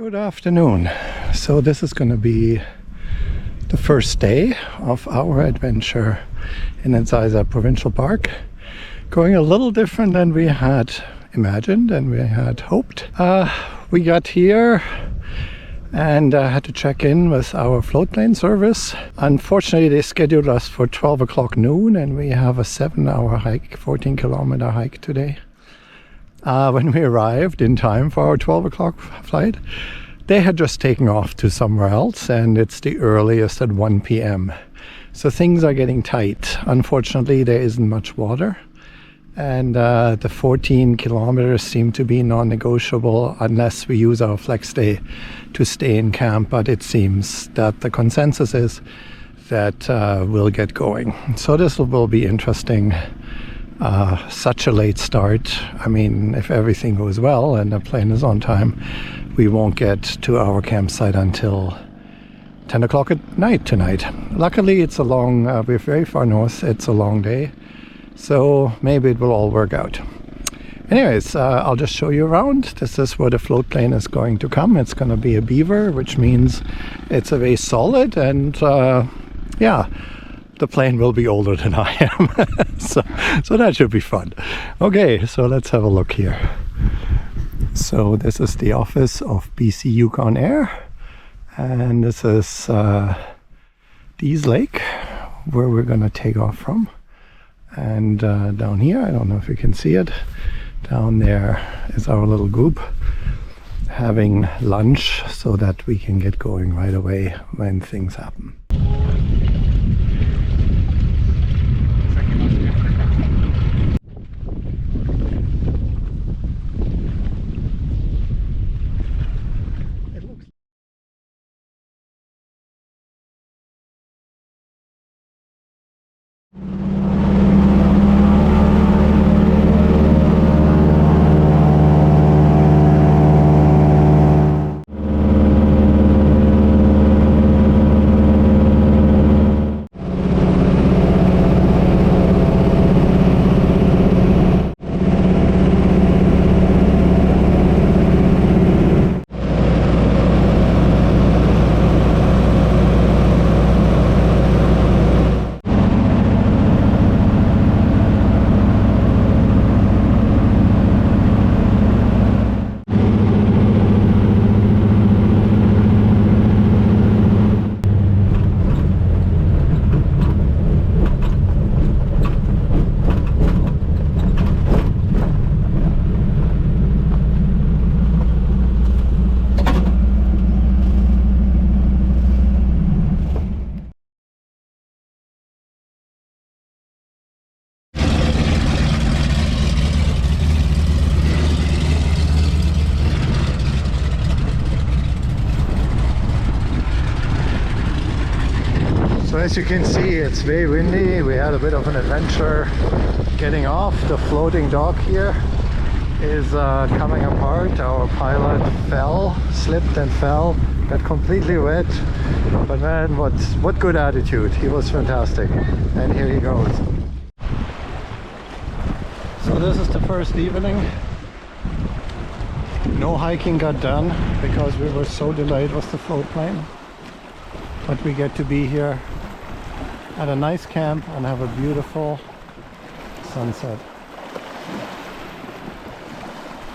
Good afternoon. So this is going to be the first day of our adventure in Edziza Provincial Park. Going a little different than we had imagined and we had hoped. We got here and had to check in with our float plane service. Unfortunately, they scheduled us for 12 o'clock noon and we have a 7-hour hike, 14-kilometer hike today. When we arrived in time for our 12 o'clock flight, they had just taken off to somewhere else and it's the earliest at 1 p.m. So things are getting tight. Unfortunately, there isn't much water and the 14 kilometers seem to be non-negotiable unless we use our flex day to stay in camp. But it seems that the consensus is that we'll get going. So this will be interesting. Such a late start. I mean, if everything goes well and the plane is on time, we won't get to our campsite until 10 o'clock at night tonight. Luckily, it's a long, we're very far north, it's a long day, so maybe it will all work out. Anyways, I'll just show you around. This is where the float plane is going to come. It's going to be a Beaver, which means it's a very solid and yeah, the plane will be older than I am. so that should be fun. Okay, so let's have a look here. So this is the office of BC Yukon Air, and this is Edziza Lake, where we're gonna take off from. And down here, I don't know if you can see it, down there is our little group having lunch so that we can get going right away when things happen. So as you can see, it's very windy. We had a bit of an adventure getting off. The floating dock here is coming apart. Our pilot slipped and fell, got completely wet. But man, what good attitude. He was fantastic. And here he goes. So this is the first evening. No hiking got done because we were so delayed with the float plane. But we get to be here at a nice camp and have a beautiful sunset.